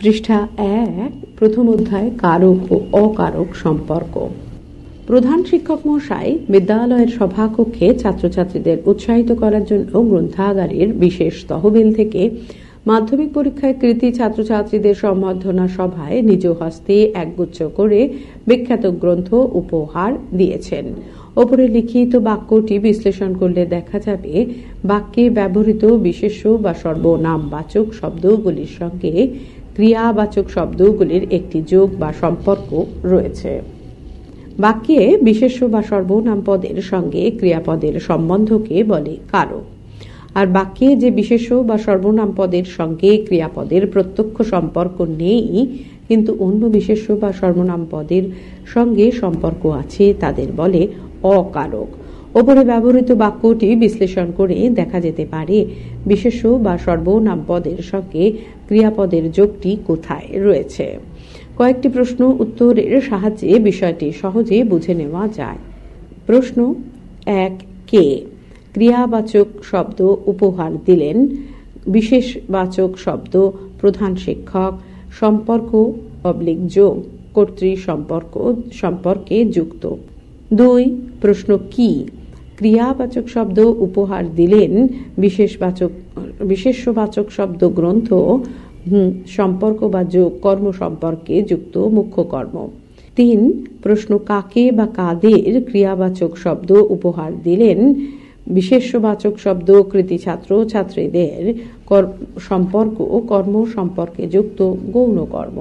পৃষ্ঠা ১, প্রথম অধ্যায় কারক ও অকারক সম্পর্ক। প্রধান শিক্ষক মশাই বিদ্যালয়ের সভাকক্ষে ছাত্রছাত্রীদের উৎসাহিত করার জন্য গ্রন্থাগারের বিশেষ তহবিল থেকে মাধ্যমিক পরীক্ষায় কৃতী ছাত্রছাত্রীদের সম্বর্ধনা সভায় নিজ হস্তে একগুচ্ছ করে বিখ্যাত গ্রন্থ উপহার দিয়েছেন। ওপরে লিখিত বাক্যটি বিশ্লেষণ করলে দেখা যাবে বাক্যে ব্যবহৃত বিশেষ্য বা সর্বনামবাচক শব্দগুলির সঙ্গে ক্রিয়াবাচক শব্দগুলির একটি যোগ বা সম্পর্ক রয়েছে। বাক্যে বিশেষ্য বা সর্বনাম পদের সঙ্গে ক্রিয়াপদের সম্বন্ধকে বলে কারক। আর বাক্যে যে বিশেষ্য বা সর্বনাম পদের সঙ্গে ক্রিয়াপদের প্রত্যক্ষ সম্পর্ক নেই কিন্তু অন্য বিশেষ্য বা সর্বনাম পদের সঙ্গে সম্পর্ক আছে তাদের বলে অকারক। ওপরে ব্যবহৃত বাক্যটি বিশ্লেষণ করে দেখা যেতে পারে বিশেষ্য বা সর্বনাম পদের সঙ্গে ক্রিয়াপদের যোগটি কোথায় রয়েছে। কয়েকটি প্রশ্ন উত্তরের সাহায্যে বিষয়টি সহজে বুঝে নেওয়া যায়। প্রশ্ন ১, কে ক্রিয়াবাচক শব্দ উপহার দিলেন, বিশেষবাচক শব্দ প্রধান শিক্ষক, সম্পর্ক যোগ কর্তৃ সম্পর্কে যুক্ত। ২, প্রশ্ন কি ক্রিয়াবাচক শব্দ উপহার দিলেন, বিশেষ্যবাচক শব্দ গ্রন্থ সম্পর্ক বা যোগ কর্ম সম্পর্কে যুক্ত মুখ্য কর্ম। ৩, প্রশ্ন কাকে বা কাদের ক্রিয়াবাচক শব্দ উপহার দিলেন, বিশেষ্যবাচক শব্দ কৃতী ছাত্র ছাত্রীদের সম্পর্ক ও কর্ম সম্পর্কে যুক্ত গৌণ কর্ম।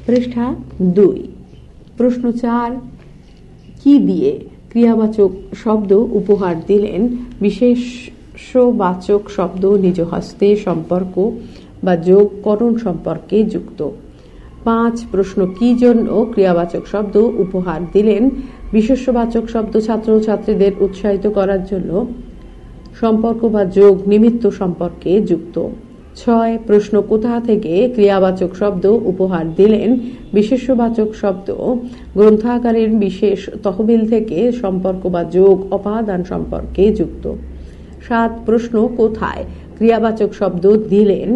পৃষ্ঠা ২, প্রশ্ন ৪, কি দিয়ে ক্রিয়াবাচক শব্দ উপহার দিলেন, বিশেষ্যবাচক শব্দ নিজ হস্তে সম্পর্ক বা যোগ করণ সম্পর্কে যুক্ত। ৫, প্রশ্ন কি জন্য ক্রিয়াবাচক শব্দ উপহার দিলেন, বিশেষ্যবাচক শব্দ ছাত্র ছাত্রীদের উৎসাহিত করার জন্য সম্পর্ক বা যোগ নিমিত্ত সম্পর্কে যুক্ত। ৬, প্রশ্ন কোথা থেকে ক্রিয়াবাচক শব্দ উপহার দিলেন, বিশেষ্যবাচক শব্দ গ্রন্থাগারের বিশেষ তহবিল থেকে সম্পর্ক বা যোগ অপাদান সম্পর্কে যুক্ত। ৭, প্রশ্ন কোথায় ক্রিয়াবাচক শব্দ দিলেন,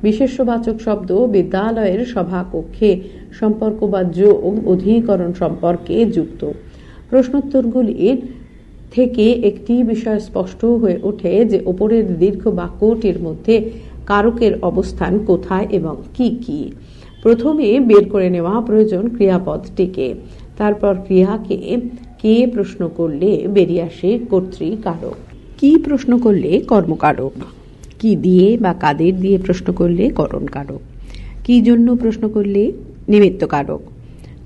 বিশেষ্যবাচক শব্দ বিদ্যালয়ের সভাকক্ষে সম্পর্ক বা যোগ অধিকরণ সম্পর্কে যুক্ত। প্রশ্নোত্তরগুলির থেকে একটি বিষয় স্পষ্ট হয়ে ওঠে যে ওপরের দীর্ঘ বাক্যটির মধ্যে কারকের অবস্থান কোথায় এবং কি কি। প্রথমে বের করে নেওয়া প্রয়োজন ক্রিয়াপদটিকে, তারপর ক্রিয়াকে কে প্রশ্ন করলে বেরিয়ে আসে কর্তৃকারক, কি প্রশ্ন করলে কর্মকারক, কি দিয়ে বা কাদের দিয়ে প্রশ্ন করলে করণকারক, কি জন্য প্রশ্ন করলে নিমিত্তকারক,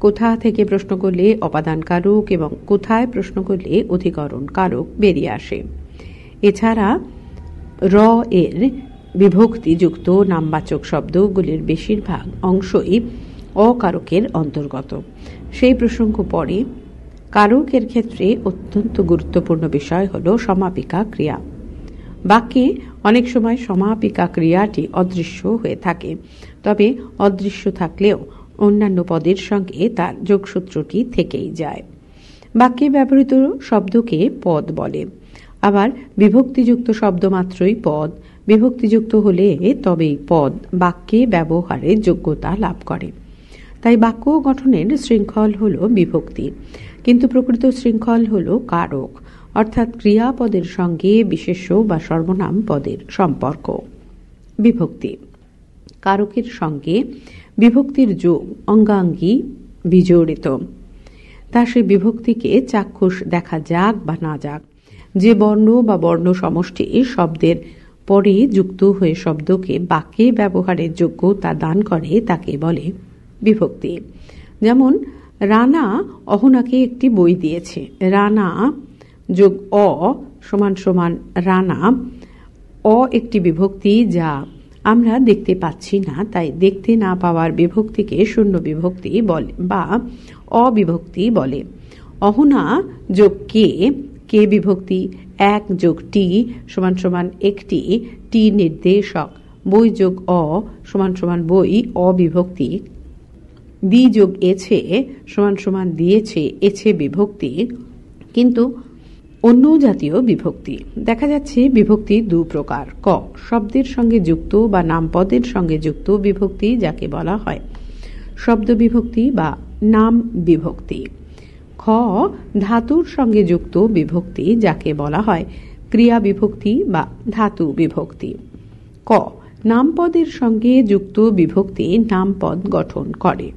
কোথা থেকে প্রশ্ন করলে অপাদানকারক এবং কোথায় প্রশ্ন করলে অধিকরণ কারক বেরিয়ে আসে। এছাড়া র এর বিভক্তিযুক্ত নামবাচক শব্দগুলির বেশিরভাগ অংশই অকারকের অন্তর্গত। সেই প্রসঙ্গ পরে। কারকের ক্ষেত্রে অত্যন্ত গুরুত্বপূর্ণ বিষয় হল সমাপিকা ক্রিয়া। বাক্যে অনেক সময় সমাপিকা ক্রিয়াটি অদৃশ্য হয়ে থাকে, তবে অদৃশ্য থাকলেও অন্যান্য পদের সঙ্গে তার যোগসূত্রটি থেকেই যায়। বাক্যে ব্যবহৃত শব্দকে পদ বলে। আবার বিভক্তিযুক্ত শব্দ মাত্রই পদ, বিভক্তিযুক্ত হলে তবেই পদ বাক্যে ব্যবহারের যোগ্যতা লাভ করে। তাই বাক্য গঠনের শৃঙ্খল হল বিভক্তি, কিন্তু প্রকৃত শৃঙ্খল হল কারক, অর্থাৎ ক্রিয়াপদের সঙ্গে বিশেষ্য বা সর্বনাম পদের সম্পর্ক। বিভক্তি কারকের সঙ্গে বিভক্তির যোগ অঙ্গাঙ্গী বিজড়িত। তা সে বিভক্তিকে চাক্ষুষ দেখা যাক বা না যাক, যে বর্ণ বা বর্ণ সমষ্টি শব্দের পরে যুক্ত হয়ে শব্দকে বাক্যে ব্যবহারের যোগ্যতা দান করে তাকে বলে বিভক্তি। যেমন রানা অহনাকে একটি বই দিয়েছে। রানা যোগ অ সমান সমান রানা। অ একটি বিভক্তি যা আমরা দেখতে পাচ্ছি না, তাই দেখতে না পাওয়ার বিভক্তিকে শূন্য বিভক্তি বলে বা অবিভক্তি বলে। অহনা যোগ কে, কে বিভক্তি। এক যোগ টি সমান সমান একটি, টি নির্দেশক। বই যোগ অ সমান সমান বই, অবিভক্তি। দি যোগ এছে সমান সমান দিয়েছে, এছে বিভক্তি। কিন্তু অন্য জাতীয় বিভক্তি। দেখা যাচ্ছে বিভক্তি দু প্রকার। ক, শব্দের সঙ্গে যুক্ত বা নামপদের সঙ্গে যুক্ত বিভক্তি, যাকে বলা হয় শব্দ বিভক্তি বা নাম বিভক্তি। খ, ধাতুর সঙ্গে যুক্ত বিভক্তি, যাকে বলা হয় ক্রিয়া বিভক্তি বা ধাতু বিভক্তি। ক, নামপদের সঙ্গে যুক্ত বিভক্তি নামপদ গঠন করে।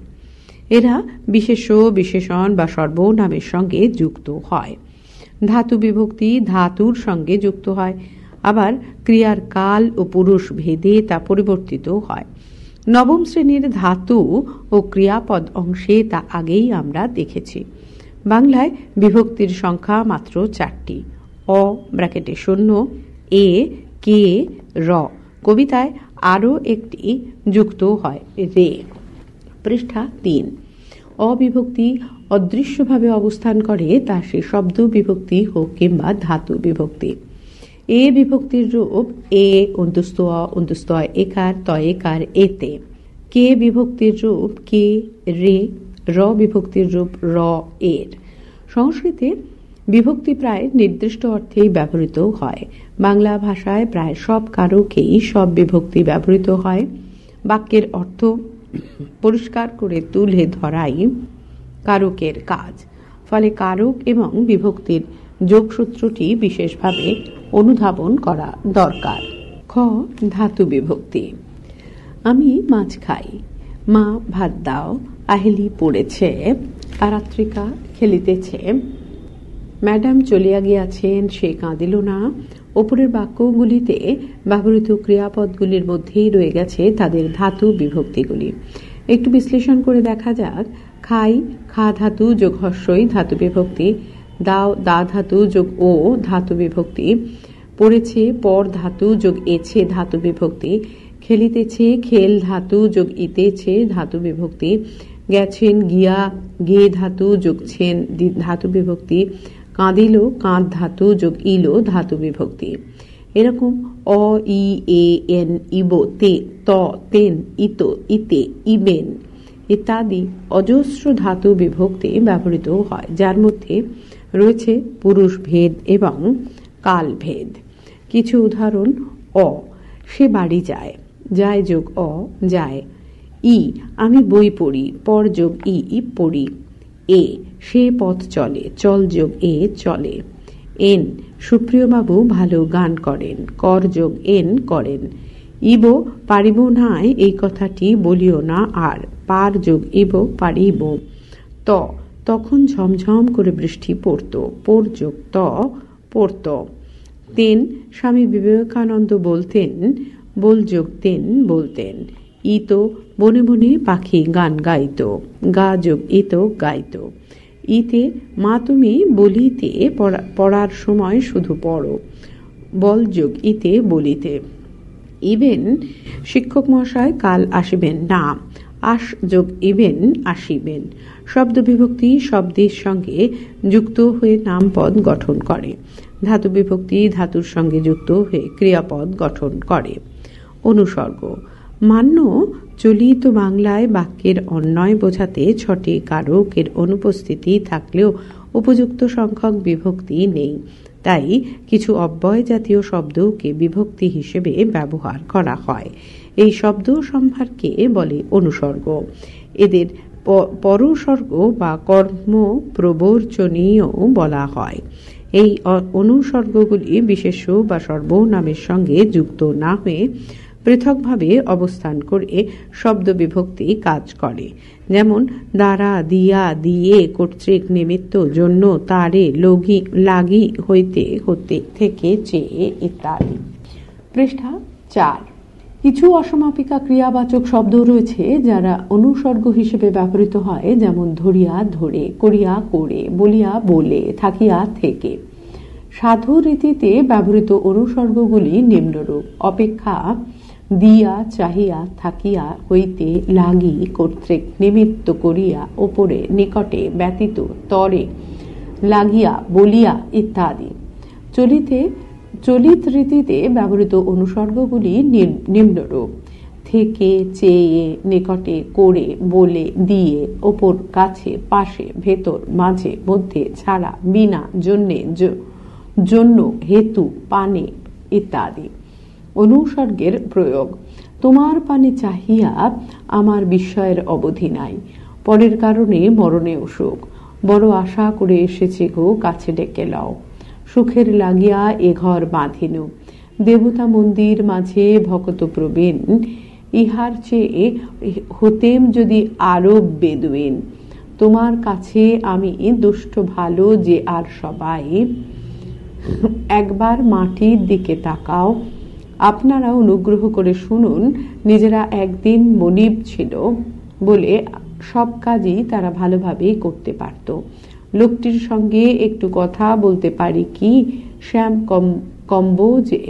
এরা বিশেষ্য, বিশেষণ বা সর্বনামের সঙ্গে যুক্ত হয়। ধাতু বিভক্তি ধাতুর সঙ্গে যুক্ত হয়, আবার ক্রিয়ার কাল ও পুরুষ ভেদে তা পরিবর্তিত হয়। নবম শ্রেণীর ধাতু ও ক্রিয়াপদ অংশে তা আগেই আমরা দেখেছি। বাংলায় বিভক্তির সংখ্যা মাত্র 4টি। অ ব্র্যাকেটে শূন্য, এ, কে, র। কবিতায় আরও একটি যুক্ত হয়, রে। পৃষ্ঠা 3। অবিভক্তি অদৃশ্যভাবে অবস্থান করে, তা সে শব্দ বিভক্তি হোক কিংবা ধাতু বিভক্তি। এ বিভক্তির রূপ এ অন্তস্থ অ অন্তস্থ একার তয়েকার এতে। কে বিভক্তির রূপ কে, রে। র বিভক্তির রূপ র, এর। সংস্কৃতে বিভক্তি প্রায় নির্দিষ্ট অর্থেই ব্যবহৃত হয়। বাংলা ভাষায় প্রায় সব কারকেই সব বিভক্তি ব্যবহৃত হয়। বাক্যের অর্থ পরিষ্কার করে তুলে ধরাই কারকের কাজ। ফলে কারক এবং বিভক্তির যোগসূত্রটি বিশেষভাবে অনুধাবন করা দরকার। খ, ধাতু বিভক্তি। আমি মাছ খাই, মা ভাত দাও, আহেলি পড়েছে, আরাত্রিকা খেলিতেছে, ম্যাডাম চলিয়া গিয়াছেন, সে কাঁদিল না। ওপরের বাক্যগুলিতে ব্যবহৃত ক্রিয়াপদগুলির মধ্যেই রয়ে গেছে তাদের ধাতু বিভক্তিগুলি। একটু বিশ্লেষণ করে দেখা যাক। খাই, খা ধাতু যোগ হস্যই ধাতু বিভক্তি। দাও, দা ধাতু যোগ ও ধাতু বিভক্তি। পড়েছে, পর ধাতু যোগ এছে ধাতু বিভক্তি। খেলিতেছে, খেল ধাতু যোগ ইতেছে ধাতু বিভক্তি। গেছেন, গিয়া, গে ধাতু যোগ ছেন ধাতু বিভক্তি। কাঁদিল, কাঁদ ধাতু যোগ ইলো ধাতু বিভক্তি। এরকম অ, ই, এ, এন, ইবো, তে, ত, তেন, ইত, ইতে, ইবেন ইত্যাদি অজস্র ধাতু বিভক্তি ব্যবহৃত হয়, যার মধ্যে রয়েছে পুরুষ ভেদ এবং কাল ভেদ। কিছু উদাহরণ। অ, সে বাড়ি যায়, যায় যোগ অ, যায়। ই, আমি বই পড়ি, পর যোগ ই, পড়ি। এ, সে পথ চলে, চল যোগ এ, চলে। এন, সুপ্রিয়বাবু ভালো গান করেন, কর যোগ এন, করেন। ইবো, পারিব নাই এই কথাটি বলিও না আর, পার যোগ ইবো, পারিব। ত, তখন ঝমঝম করে বৃষ্টি পড়ত, পর যোগ ত, পড়ত। তেন, স্বামী বিবেকানন্দ বলতেন, বল যোগ তেন, বলতেন। ইত, বনে বনে পাখি গান গাইত, গা যোগ ইত, গাইত। ইতে, মা তুমি বলিতে পড়ার সময় শুধু পড়ো, বল যোগ ইতে, বলিতে। ইবেন, শিক্ষক মহাশয় কাল আসিবেন না, আস যোগ ইবেন, আসিবেন। শব্দ বিভক্তি শব্দের সঙ্গে যুক্ত হয়ে নামপদ গঠন করে। ধাতু বিভক্তি ধাতুর সঙ্গে যুক্ত হয়ে ক্রিয়াপদ গঠন করে। অনুসর্গ। মান্য চলিত বাংলায় বাক্যের অন্বয় বোঝাতে 6টি কারকের অনুপস্থিতি থাকলেও উপযুক্ত সংখ্যক বিভক্তি নেই। তাই কিছু অব্যয় জাতীয় শব্দকে বিভক্তি হিসেবে ব্যবহার করা হয়। এই শব্দ সম্ভারকে বলে অনুসর্গ। এদের পরসর্গ বা কর্ম প্রবর্চনীয় বলা হয়। এই অনুসর্গগুলি বিশেষ্য বা সর্বনামের সঙ্গে যুক্ত না হয়ে পৃথকভাবে অবস্থান করে শব্দ বিভক্তি কাজ করে। যেমন দ্বারা, দিয়া, দিয়ে, কর্তৃক, নিমিত্ত, জন্য, তারে, লগি, লাগি, হইতে, হতে, থেকে, চেয়ে ইত্যাদি। পৃষ্ঠা 4। কিছু অসমাপিকা ক্রিয়াবাচক শব্দ রয়েছে যারা অনুসর্গ হিসেবে ব্যবহৃত হয়, যেমন ধরিয়া, ধরে, করিয়া, করে, বলিয়া, বলে, থাকিয়া, থেকে। সাধু রীতিতে ব্যবহৃত অনুসর্গগুলি নিম্নরূপ: অপেক্ষা, দিয়া, চাহিয়া, থাকিয়া, হইতে, লাগি, কর্তৃক, নিমিত্ত, করিয়া, ওপরে, নিকটে, ব্যতীত, তরে, লাগিয়া, বলিয়া ইত্যাদি। চলিত রীতিতে ব্যবহৃত অনুসর্গগুলি নিম্নরূপ: থেকে, চেয়ে, নিকটে, করে, বলে, দিয়ে, ওপর, কাছে, পাশে, ভেতর, মাঝে, মধ্যে, ছাড়া, বিনা, জন্যে, জন্য, হেতু, পানে ইত্যাদি। অনুসর্গের প্রয়োগ। তোমার পানে চাহিয়া আমার বিস্ময়ের অবধি নাই, পরের কারণে মরণেও সুখ, বড় আশা করে এসেছে গো, কাছে ডেকে লও, সুখের লাগিয়া এ ঘর বাঁধিনু, দেবতা মন্দির মাঝে ভকত প্রবীণ, ইহার চেয়ে হতেম যদি আরো বেদুইন, তোমার কাছে আমি দুষ্ট ভালো যে আর সবাই, একবার মাটির দিকে তাকাও, আপনারা অনুগ্রহ করে শুনুন, নিজেরা একদিন মনিব ছিল বলে সব কাজই তারা ভালোভাবেই করতে পারত। লোকটির সঙ্গে একটু কথা বলতে পারি কি, শ্যাম কম্ব যে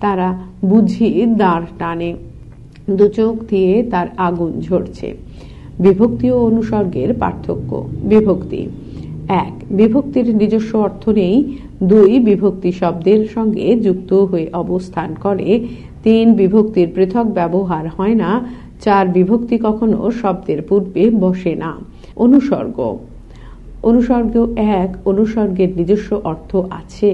তারা বুঝি দাঁড় টানে, দু চোখ দিয়ে তার আগুন ঝরছে। বিভক্তি ও অনুসর্গের পার্থক্য। বিভক্তি। 1. বিভক্তির নিজস্ব অর্থ নেই। 2. বিভক্তি শব্দের সঙ্গে যুক্ত হয়ে অবস্থান করে। 3. বিভক্তির পৃথক ব্যবহার হয় না। 4. বিভক্তি কখনো শব্দের পূর্বে বসে না। অনুসর্গ। অনুসর্গ 1. অনুসর্গের নিজস্ব অর্থ আছে।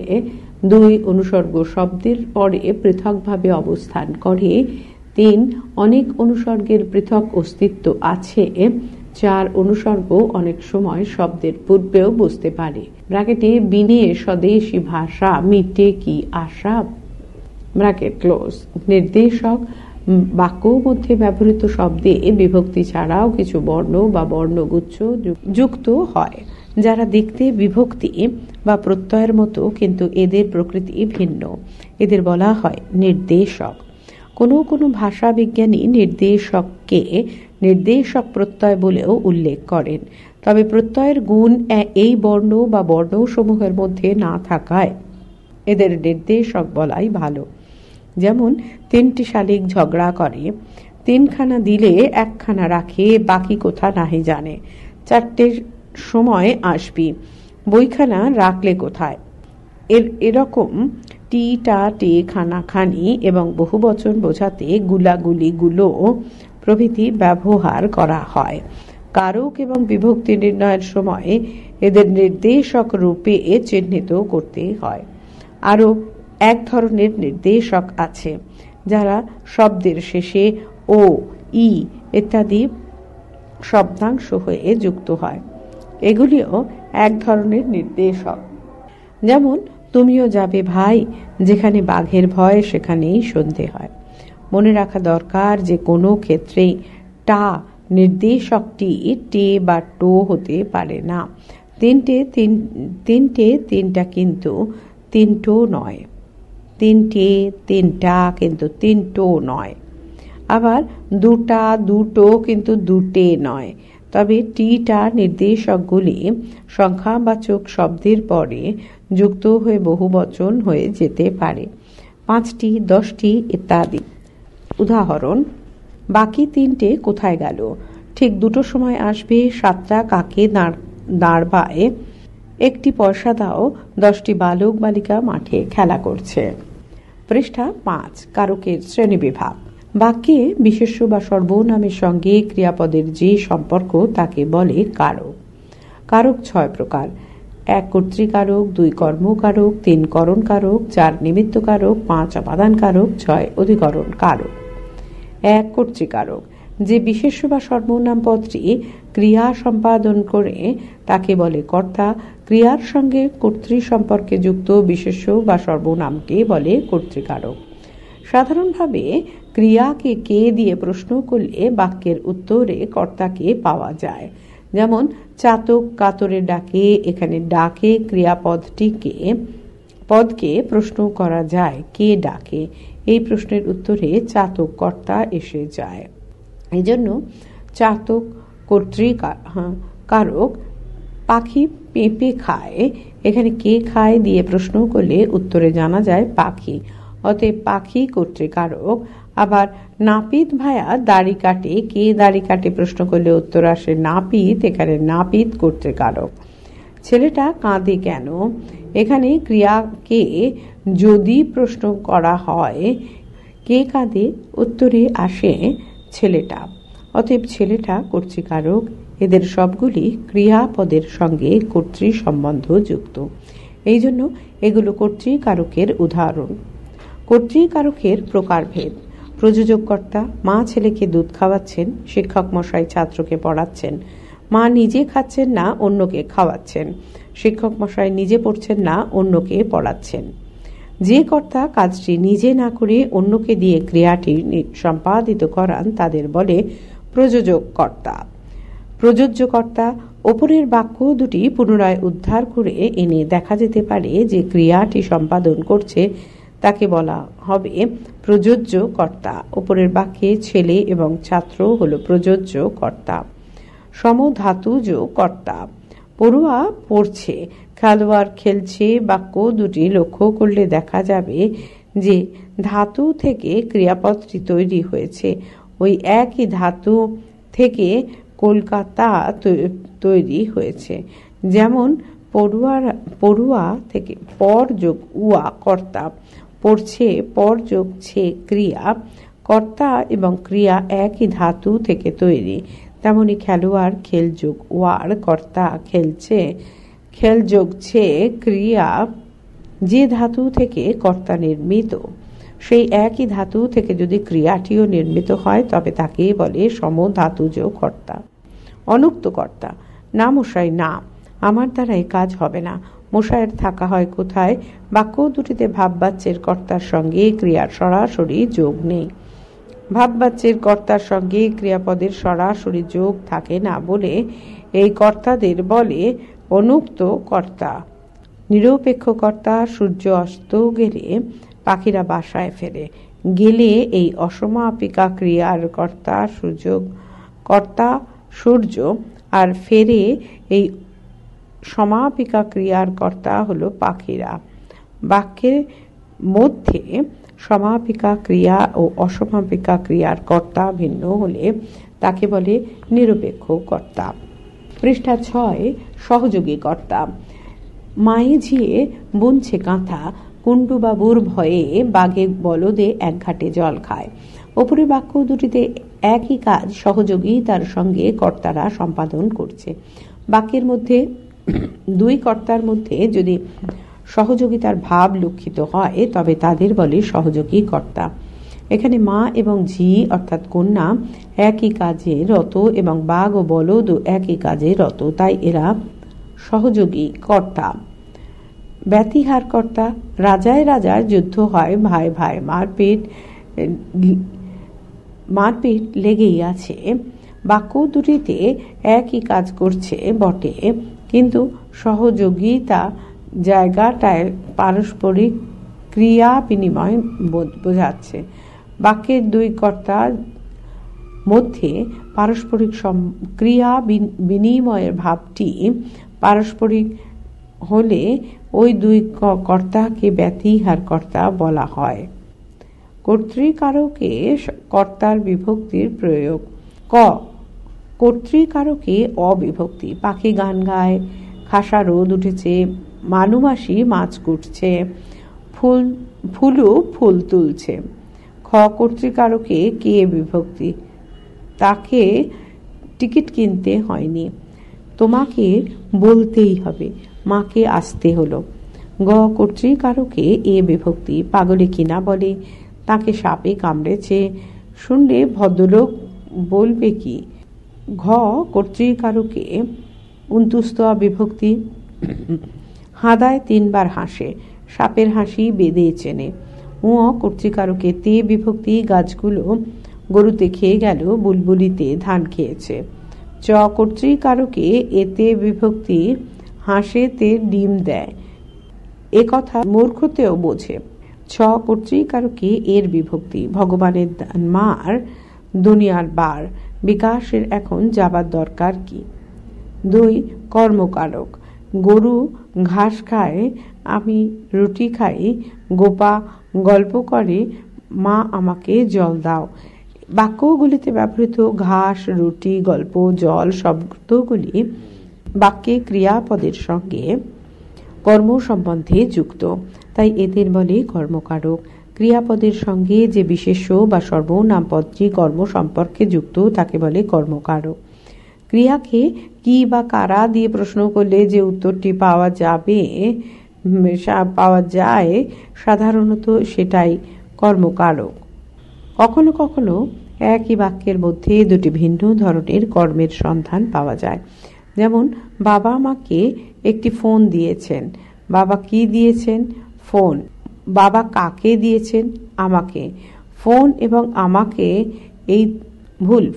2. অনুসর্গ শব্দের পরে পৃথকভাবে অবস্থান করে। 3. অনেক অনুসর্গের পৃথক অস্তিত্ব আছে। 4. অনুসর্গ অনেক সময় শব্দের পূর্বেও বসতে পারে। ব্র্যাকেটে বিনে স্বদেশী ভাষা মিটে কি আশা, ব্র্যাকেট ক্লোজ। নির্দেশক বাক্য মধ্যে ব্যবহৃত শব্দে বিভক্তি ছাড়াও কিছু বর্ণ বা বর্ণগুচ্ছ যুক্ত হয়, যারা দেখতে বিভক্তি বা প্রত্যয়ের মতো, কিন্তু এদের প্রকৃতি ভিন্ন। এদের বলা হয় নির্দেশক। কোনো কোনো ভাষা বিজ্ঞানী নির্দেশককে নির্দেশক প্রত্যয় বলেও উল্লেখ করেন, তবে প্রত্যয়ের গুণ এই বর্ণ বা বর্ণসমূহের মধ্যে না থাকায় এদের নির্দেশক বলাই ভালো। যেমন 3টি শালিক ঝগড়া করে, 3খানা দিলে 1খানা রাখে, বাকি কোথা নাহি জানে, 4টের সময় আসবি, বইখানা রাখলে কোথায়। এরকম টি টা টে খানা খানি এবং বহুবচন বোঝাতে গুলাগুলি গুলো প্রভৃতি ব্যবহার করা হয়। কারক এবং বিভক্তি নির্ণয়ের সময় এদের নির্দেশক রূপে চিহ্নিত করতে হয়। আরও এক ধরনের নির্দেশক আছে যারা শব্দের শেষে ও, ই ইত্যাদি শব্দাংশ হয়ে যুক্ত হয়। এগুলিও এক ধরনের নির্দেশক। যেমন তুমিও যাবে ভাই, যেখানে বাঘের ভয় সেখানেই সন্ধে হয়। মনে রাখা দরকার যে কোনো ক্ষেত্রেই টা নির্দেশকটি টে বা টো হতে পারে না। তিনটা কিন্তু তিনটো নয়, তিনটা কিন্তু তিনটো নয়। আবার দুটা দুটো কিন্তু দুটে নয়। তবে টিটা নির্দেশকগুলি সংখ্যাবাচক শব্দের পরে যুক্ত হয়ে বহুবচন হয়ে যেতে পারে, 5টি 10টি ইত্যাদি। উদাহরণ, বাকি 3টে কোথায় গেল, ঠিক 2টোর সময় আসবে, 7টা কাকে দাঁড়ায়, 1টি পয়সা দাও, 10টি বালক বালিকা মাঠে খেলা করছে। পৃষ্ঠা 5। কারকের শ্রেণীবিভাগ। বাক্যে বিশেষ্য বা সর্বনামের সঙ্গে ক্রিয়াপদের যে সম্পর্ক তাকে বলে কারক। কারক 6 প্রকার: 1 কর্তৃকারক, 2 কর্মকারক, 3 করণ কারক, 4 নিমিত্ত কারক, 5 অপাদান কারক, 6 অধিকরণ কারক। 1 কর্তৃকারক। যে বিশেষ্য বা সর্বনাম পদটি ক্রিয়া সম্পাদন করে তাকে বলে কর্তা। ক্রিয়ার সঙ্গে কর্তৃ সম্পর্কে যুক্ত বিশেষ্য বা সর্বনামকে বলে কর্তৃকারক। সাধারণভাবে ক্রিয়াকে কে দিয়ে প্রশ্ন করলে বাক্যের উত্তরে কর্তাকে পাওয়া যায়। যেমন চাতক কাতরে ডাকে, এখানে ডাকে পদকে প্রশ্ন করা যায় কে ডাকে, এই প্রশ্নের উত্তরে চাতক কর্তা এসে যায়। এই জন্য চাতক কর্তৃকারক। পাখি পেঁপে খায়, এখানে কে খায় দিয়ে প্রশ্ন করলে উত্তরে জানা যায় পাখি, অতএব পাখি কর্তৃকারক। আবার নাপিত ভায়া দাড়ি কাটে, কে দাড়ি কাটে প্রশ্ন করলে উত্তর আসে নাপিত, এখানে নাপিত কর্তৃকারক। ছেলেটা কাঁদে কেন, এখানে ক্রিয়াকে যদি প্রশ্ন করা হয় কে কাঁদে, উত্তরে আসে ছেলেটা, অতএব ছেলেটা কর্তৃকারক। এদের সবগুলি ক্রিয়াপদের সঙ্গে কর্তৃ সম্বন্ধ যুক্ত। এই জন্য এগুলো কর্তৃকারকের উদাহরণ। কর্তৃকারকের প্রকারভেদ। প্রযোজক কর্তা: মা ছেলেকে দুধ খাওয়াচ্ছেন, শিক্ষক মশাই ছাত্রকে পড়াচ্ছেন। মা নিজে খাচ্ছেন না, অন্যকে খাওয়াচ্ছেন। শিক্ষক মশাই নিজে পড়ছেন না, অন্যকে পড়াচ্ছেন। যে কর্তা কাজটি নিজে না করে অন্যকে দিয়ে ক্রিয়াটি সম্পাদিত করান তাদের বলে প্রযোজক কর্তা। প্রযোজ্য কর্তা: ওপরের বাক্য দুটি পুনরায় উদ্ধার করে এনে দেখা যেতে পারে যে ক্রিয়াটি সম্পাদন করছে, তাকে বলা হবে প্রযোজ্য কর্তা। ওপরের বাক্যে ছেলে এবং ছাত্র হল প্রযোজ্য কর্তা। সমধাতুজ কর্তা: পড়ুয়া পড়ছে, খেলোয়াড় খেলছে বাক্য দুটি লক্ষ্য করলে দেখা যাবে যে ধাতু থেকে ক্রিয়াপদটি তৈরি হয়েছে। ওই একই ধাতু থেকে কলকাতা তৈরি হয়েছে। যেমন পড়ুয়া থেকে পর যোগ উয়া কর্তা, পড়ছে পর যোগ ছে ক্রিয়া। কর্তা এবং ক্রিয়া একই ধাতু থেকে তৈরি। তেমনি খেলোয়াড় খেল যোগ ওয়ার কর্তা, খেলছে খেল যোগ ছে ক্রিয়া যে ধাতু থেকে কর্তা নির্মিত, সেই একই ধাতু থেকে যদি ক্রিয়াটিও নির্মিত হয় তবে তাকে বলে সমধাতুজ কর্তা। অনুক্ত কর্তা: না মশাই না, আমার দ্বারা এই কাজ হবে না। মশাইয়ের থাকা হয় কোথায়? বাক্য দুটিতে ভাববাচ্যের কর্তার সঙ্গে ক্রিয়ার সরাসরি যোগ নেই। ভাববাচ্যের কর্তার সঙ্গে ক্রিয়াপদের সরাসরি যোগ থাকে না বলে এই কর্তাদের বলে অনুক্ত কর্তা। নিরপেক্ষ কর্তা: সূর্য অস্ত গেলে পাখিরা বাসায় ফেরে। গেলে এই অসমাপিকা ক্রিয়ার কর্তা সূর্য, আর ফেরে এই সমাপিকা ক্রিয়ার কর্তা হলো পাখিরা। বাক্যের মধ্যে সমাপিকা ক্রিয়া ও অসমাপিকা ক্রিয়ার কর্তা ভিন্ন হলে তাকে বলে নিরপেক্ষ কর্তা। পৃষ্ঠা 6, সহযোগী কর্তা। মায়ে ঝিয়ে বুনছে কাঁথা, কুণ্ডুবাবুর ভয়ে বাঘে বলদে এক ঘাটে জল খায়। ওপরে বাক্য দুটিতে একই কাজ সহযোগী তার সঙ্গে কর্তারা সম্পাদন করছে। বাক্যের মধ্যে দুই কর্তার মধ্যে যদি সহযোগিতার ভাব লক্ষিত হয় তবে তাদের বলে সহযোগী কর্তা। এখানে মা এবং ঝি অর্থাৎ কন্যা একই কাজে রত এবং বাঘ ও বলদও একই কাজে রত, তাই এরা সহযোগী কর্তা। ব্যতিহার কর্তা: রাজায় রাজায় যুদ্ধ হয়, ভাই ভাই মারপিট লেগেই আছে। বাক্য দুটিতে একই কাজ করছে বটে, কিন্তু সহযোগিতা জায়গাটায় পারস্পরিক ক্রিয়া বিনিময় বোঝাচ্ছে। বাক্যের দুই কর্তার মধ্যে পারস্পরিক ক্রিয়া বিনিময়ের ভাবটি পারস্পরিক হলে ওই দুই কর্তাকে ব্যতিহার কর্তা বলা হয়। কর্তৃকারকে কর্তার বিভক্তির প্রয়োগ। ক. কর্তৃকারকে অবিভক্তি। পাখি গান গায়, খাসা রোদ উঠেছে, মানুমাসি মাছ কুটছে, ফুলু ফুল তুলছে। খ. কর্তৃকারকে কে বিভক্তি। তাকে টিকিট কিনতে হয়নি, তোমাকে বলতেই হবে, মাকে আসতে হলো। গ. কর্তৃকারকে এ বিভক্তি। পাগলে কিনা বলে, তাকে সাপে কামড়েছে, শুনলে ভদ্রলোক বলবে কি। ঘ. কর্তৃকারকে উন্তুস্তয়া বিভক্তি। হাদায় 3 বার হাসে, সাপের হাসি বেদে চেনে। উ. কর্তৃকারকে তে বিভক্তি। গাছগুলো গরুতে খেয়ে গেল, বুলবুলিতে ধান খেয়েছে। চ. কর্তৃকারকে এতে বিভক্তি। হাঁসেতে ডিম দেয়, এ কথা মূর্খতেও বোঝে। ছ. কর্তৃকারকে এর বিভক্তি। ভগবানের মার, দুনিয়ার বার, বিকাশের এখন যাবার দরকার কি। 2. কর্মকারক। গরু ঘাস খায়, আমি রুটি খাই, গোপা গল্প করে, মা আমাকে জল দাও। বাক্যগুলিতে ব্যবহৃত ঘাস, রুটি, গল্প, জল শব্দগুলি বাক্যে ক্রিয়াপদের সঙ্গে কর্ম সম্বন্ধে যুক্ত, তাই এদের বলে কর্মকারক। ক্রিয়াপদের সঙ্গে যে বিশেষ্য বা সর্বনাম পদটি কর্ম সম্পর্কে যুক্ত তাকে বলে কর্মকারক। ক্রিয়াকে কি বা কারা দিয়ে প্রশ্ন করলে যে উত্তরটি পাওয়া যাবে পাওয়া যায়, সাধারণত সেটাই কর্মকারক। কখনো কখনো একই বাক্যের মধ্যে দুটি ভিন্ন ধরনের কর্মের সন্ধান পাওয়া যায়। যেমন, বাবা আমাকে একটি ফোন দিয়েছেন। বাবা কি দিয়েছেন? ফোন। বাবা কাকে দিয়েছেন? আমাকে। ফোন এবং আমাকে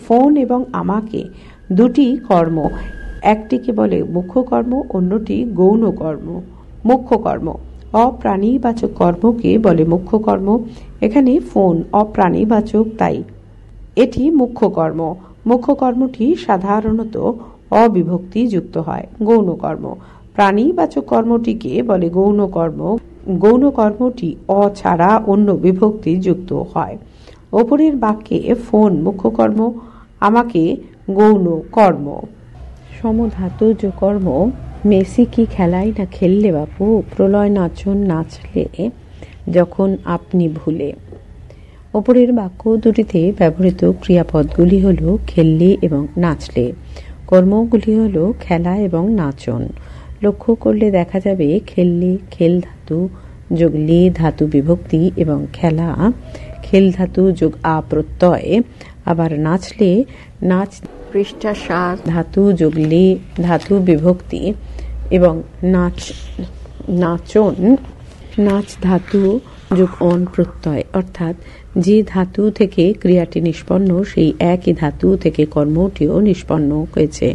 ফোন এবং আমাকে দুটি কর্ম। একটিকে বলে মুখ্য কর্ম, অন্যটি গৌণ কর্ম। মুখ্য কর্ম। অপ্রাণীবাচক কর্মকে বলে মুখ্য কর্ম। এখানে ফোন অপ্রাণীবাচক, তাই এটি মুখ্য কর্ম। মুখ্য কর্মটি সাধারণত অবিভক্তি যুক্ত হয়। গৌণ কর্ম। প্রাণীবাচক কর্মটিকে বলে গৌণ কর্ম। গৌণ কর্মটি অ ছাড়া অন্য বিভক্তি যুক্ত হয়। ওপরের বাক্যে ফোন মুখ্য কর্ম, আমাকে গৌণ কর্ম। সমধাতুজ কর্ম। মেসি কি খেলাই না খেললে বাপু? প্রলয় নাচন নাচলে যখন আপনি ভুলে। ওপরের বাক্য দুটিতে ব্যবহৃত ক্রিয়াপদগুলি হল খেললে এবং নাচলে। কর্মগুলি হল খেলা এবং নাচন। লক্ষ্য করলে দেখা যাবে খেললে খেল ধাতু যোগ লে ধাতু বিভক্তি এবং খেলা খেল ধাতু যোগ আ প্রত্যয়। আবার নাচলে নাচ পৃষ্ঠা 7 ধাতু যোগ লে ধাতু বিভক্তি এবং নাচন নাচ ধাতু যোগ অন প্রত্যয়, অর্থাৎ যে ধাতু থেকে ক্রিয়াটি নিষ্পন্ন সেই একই ধাতু থেকে কর্মটিও নিষ্পন্ন হয়েছে।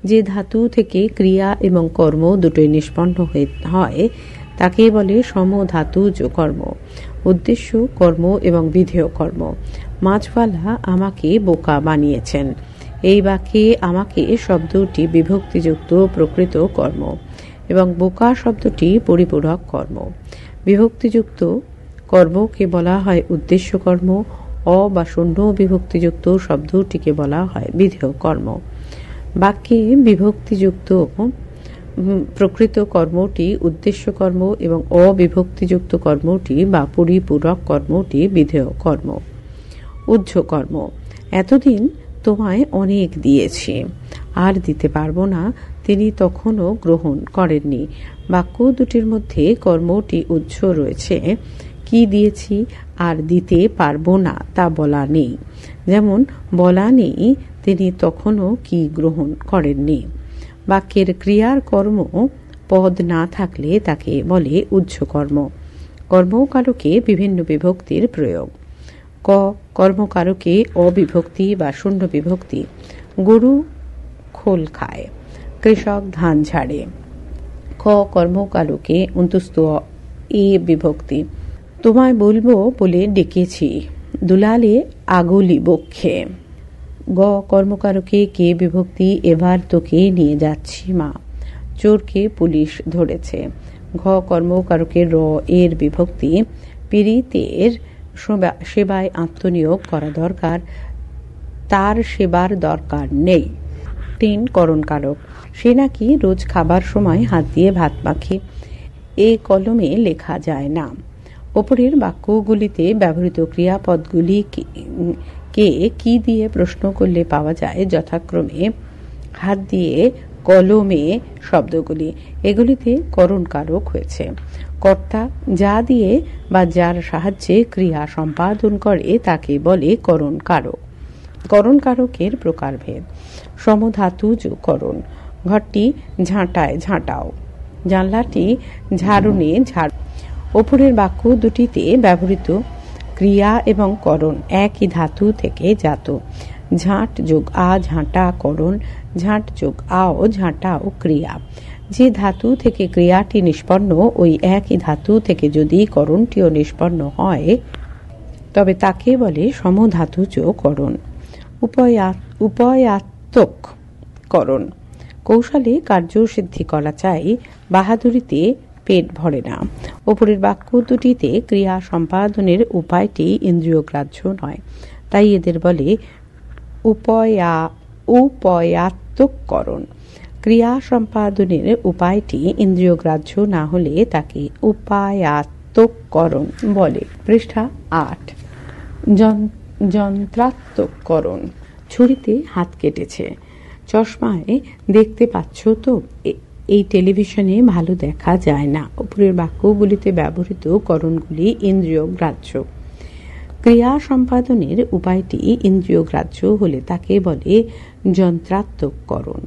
যে ধাতু থেকে ক্রিয়া এবং কর্ম দুটোই নিষ্পন্ন হয় তাকে বলে সমধাতুজ কর্ম। উদ্দেশ্য কর্ম এবং বিধেয় কর্ম। মাছওয়ালা আমাকে বোকা বানিয়েছেন। এই বাক্যে আমাকে শব্দটি বিভক্তিযুক্ত প্রকৃত কর্ম এবং বোকা শব্দটি পরিপূরক কর্ম। বিভক্তিযুক্ত কর্মকে বলা হয় উদ্দেশ্য কর্ম। অ বা শূন্য বিভক্তিযুক্ত শব্দটিকে বলা হয় বিধেয় কর্ম। বাক্যে বিভক্তিযুক্ত প্রকৃত কর্মটি উদ্দেশ্য কর্ম এবং অবিভক্তিযুক্ত কর্মটি বা পরিপূরক কর্মটি বিধেয় কর্ম। উহ্য কর্ম। এতদিন তোমায় অনেক দিয়েছি, আর দিতে পারবো না, তিনি তখনও গ্রহণ করেননি। বাক্য দুটির মধ্যে কর্মটি উহ্য রয়েছে। কি দিয়েছি আর দিতে পারবো না তা বলা নেই। যেমন, বলা নেই তিনি তখনও কি গ্রহণ করেননি। বাক্যের ক্রিয়ার কর্ম পদ না থাকলে তাকে বলে উহ্য কর্ম। কর্মকারকে বিভিন্ন বিভক্তির প্রয়োগ। ক কর্মকারকে অবিভক্তি বা শূন্য বিভক্তি। গরু খোল খায়, কৃষক ধান ঝাড়ে। খ কর্মকারকে অন্তস্থ এ বিভক্তি। তোমায় বলবো বলে ডেকেছি, দুলালে আগলি বক্ষে। গ কর্মকারকে কে বিভক্তি। এবার তোকে নিয়ে যাচ্ছি মা, চোরকে পুলিশ ধরেছে। ঘ কর্মকারকে র এর বিভক্তি। পীড়িতের সেবায় আত্মনিয়োগ করা দরকার, তার সেবার দরকার নেই। 3 করণকারক। সে নাকি রোজ খাবার সময় হাত দিয়ে ভাত মাখে, এ কলমে লেখা যায় না। ওপরের বাক্যগুলিতে ব্যবহৃত ক্রিয়াপদগুলি কে কি দিয়ে প্রশ্ন করলে পাওয়া যায় যথাক্রমে হাত দিয়ে, কলমে শব্দগুলি। এগুলিতে করণকারক হয়েছে। কর্তা যা দিয়ে বা যার সাহায্যে ক্রিয়া সম্পাদন করে তাকে বলে করণকারক। করণকারকের প্রকারভেদ। সমধাতুজ করণ। ঘরটি ঝাঁটায় ঝাঁটাও, জানলাটি ঝাড়ুনে ঝাড়। ওপরের বাক্য দুটিতে ব্যবহৃত ক্রিয়া এবং করণ একই ধাতু থেকে জাত। ঝাঁট যোগ আ ঝাঁটা করণ, ঝাঁট যোগ আও ঝাঁটাও ক্রিয়া। যে ধাতু থেকে ক্রিয়াটি নিষ্পন্ন ওই একই ধাতু থেকে যদি করণটিও নিষ্পন্ন হয় তবে তাকে বলে সমধাতুজ করণ। উপায়াত্মক করণ। কৌশলে কার্য সিদ্ধি করা চাই, বাহাদুরিতে পেট ভরে না। ওপরের বাক্য দুটিতে ক্রিয়া সম্পাদনের উপায়টি ইন্দ্রিয়গ্রাহ্য নয়, তাই এদের বলে উপায়াত্মক করণ। ক্রিয়া সম্পাদনের উপায়টি ইন্দ্রিয়গ্রাহ্য না হলে তাকে উপায়াত্মক করণ বলে। পৃষ্ঠা 8। যন্ত্রাত্মক করণ। ছুরিতে হাত কেটেছে, চশমায় দেখতে পাচ্ছ তো, এই টেলিভিশনে ভালো দেখা যায় না। উপরের বাক্যগুলিতে ব্যবহৃত করণগুলি ইন্দ্রিয় গ্রাহ্য। ক্রিয়া সম্পাদনের উপায়টি ইন্দ্রিয় গ্রাহ্য হলে তাকে বলে যন্ত্রাত্মক করণ।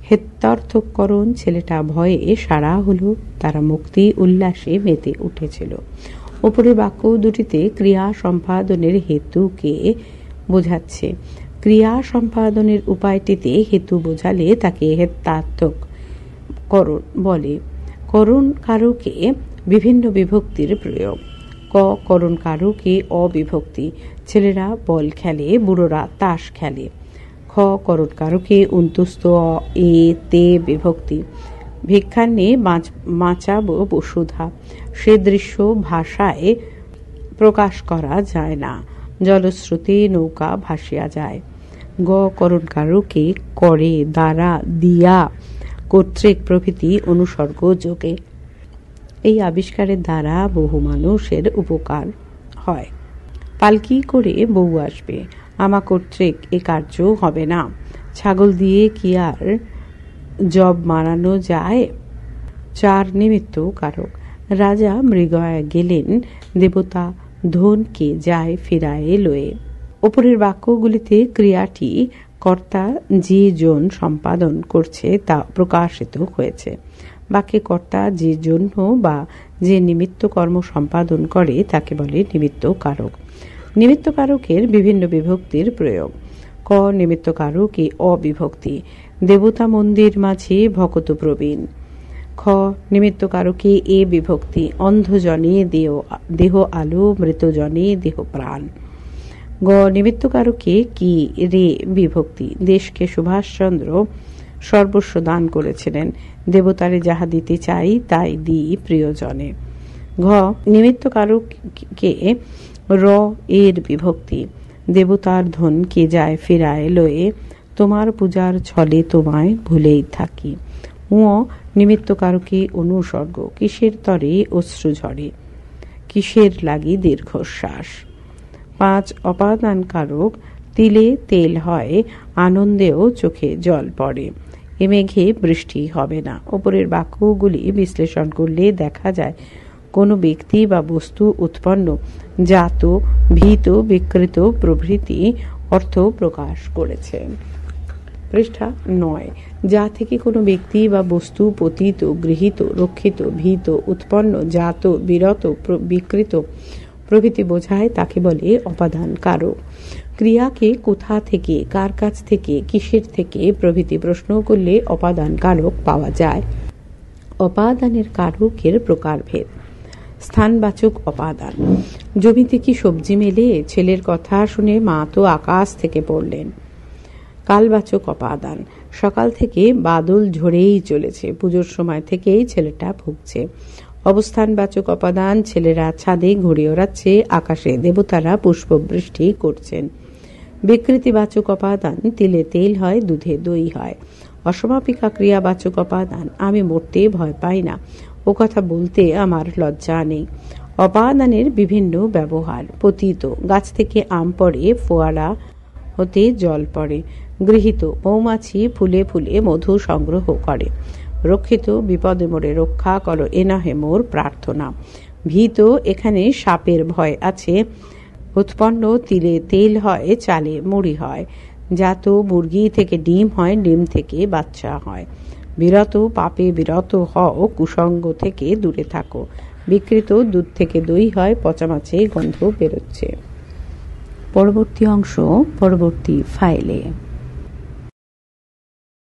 হেত্যার্থক করণ, ছেলেটা ভয়ে সারা হলো, তারা মুক্তি উল্লাসে মেতে উঠেছিল। উপরের বাক্য দুটিতে ক্রিয়া সম্পাদনের হেতুকে বোঝাচ্ছে। ক্রিয়া সম্পাদনের উপায়টিতে হেতু বোঝালে তাকে হেত্যার্থক করণ বলে। করণ কারকে বিভিন্ন বিভক্তির প্রয়োগ। ক করণ কারকে অবিভক্তি, ছেলেরা বল খেলে, বুড়োরা তাস খেলে। খ করণ কারকে অন্তুস্ত এ তে বিভক্তি, ভিক্ষান্নে বাঁচাবো বসুধা, সে দৃশ্য ভাষায় প্রকাশ করা যায় না, জলস্রোতে নৌকা ভাসিয়া যায়। গ করণ কারকে করে, দ্বারা, দিয়া, কর্তৃক প্রভৃতি অনুসর্গ যোগে। এই আবিষ্কারের দ্বারা বহু মানুষের উপকার হয়। পালকি করে বউ আসবে, আমা কর্তৃক এ কার্য হবে না। ছাগল দিয়ে কি আর জব মারানো যায়? চার নিমিত্ত কারক। রাজা মৃগয়া গেলেন, দেবতা ধনকে যায় ফিরায়ে লয়ে। উপরের বাক্যগুলিতে ক্রিয়াটি কর্তা যে জন সম্পাদন করছে তা প্রকাশিত হয়েছে। বাক্যে কর্তা যে জন্য বা যে নিমিত্ত কর্ম সম্পাদন করে তাকে বলে নিমিত্ত কারক। নিমিত্ত কারকের বিভিন্ন বিভক্তির প্রয়োগ। ক নিমিত্ত কারকে অবিভক্তি, দেবতা মন্দির মাঝে ভকত প্রবীণ। খ নিমিত্ত কারকে এ বিভক্তি, অন্ধজনে দেহ আলো, মৃতজনে দেহ প্রাণ। গ নিমিত্ত কারকে কি রে বিভক্তি, দেশকে সুভাষচন্দ্র সর্বস্ব দান করেছিলেন, দেবতারে যাহা দিতে চাই তাই দিই প্রিয়জনে। ঘ নিমিত্ত কারকে র এর বিভক্তি, দেবতার ধন কে যায় ফিরায় লয়ে, তোমার পূজার ছলে তোমায় ভুলেই থাকি। উ নিমিত্ত কারকে অনুসর্গ, কিসের তরে অশ্রু ঝরে, কিসের লাগি দীর্ঘশ্বাস। 5 অপাদান কারক, তিলে তেল হয়, আনন্দেও চোখে জল পড়ে, এ মেঘে বৃষ্টি হবে না। উপরের বাক্যগুলি বিশ্লেষণ করলে দেখা যায় কোনো ব্যক্তি বা বস্তু উৎপন্ন, জাত, ভীত, বিকৃত প্রভৃতি অর্থ প্রকাশ করেছে। পৃষ্ঠা 9। যা থেকে কোনো ব্যক্তি বা বস্তু পতিত, গৃহীত, রক্ষিত, ভীত, উৎপন্ন, জাত, বিরত, বিকৃত প্রভৃতি বোঝায় তাকে বলে অপাদান কারক। ক্রিয়াকে কোথা থেকে, কার কাছ থেকে, কিসের থেকে প্রভৃতি প্রশ্ন করলে অপাদান কারক পাওয়া যায়। অপাদানের কারকের প্রকারভেদ। স্থানবাচক অপাদান। জমিতে কি সবজি মেলে? ছেলের কথা শুনে মা তো আকাশ থেকে পড়লেন। কালবাচক অপাদান। সকাল থেকে বাদল ঝরেই চলেছে, পুজোর সময় থেকেই ছেলেটা ভুগছে। অবস্থানবাচক অপাদান। ছেলেরা ছাদে ঘুড়ি ওড়াচ্ছে, আকাশে দেবতারা পুষ্পবৃষ্টি করছেন। বিকৃতিবাচক অপাদান। তিলে তেল হয়, দুধে দই হয়। অসমাপিকা ক্রিয়াবাচক অপাদান। আমি মরতে ভয় পাই না, ও কথা বলতে আমার লজ্জা নেই। অপাদানের বিভিন্ন ব্যবহার। পতিত, গাছ থেকে আম পড়ে, ফোয়ারা হতে জল পড়ে। গৃহীত, মৌমাছি ফুলে ফুলে মধু সংগ্রহ করে। রক্ষিত, বিপদে মোরে রক্ষা করো, এ নহে মোর প্রার্থনা। ভীত, এখানে সাপের ভয় আছে। উৎপন্ন, তিলে তেল হয়, চালে মুড়ি হয়। জাত, মুরগি থেকে ডিম হয়, ডিম থেকে বাচ্চা হয়। বিরত, পাপে বিরত হও, কুসঙ্গ থেকে দূরে থাকো। বিকৃত, দুধ থেকে দই হয়, পচা মাছে গন্ধ বেরোচ্ছে। পরবর্তী অংশ পরবর্তী ফাইলে।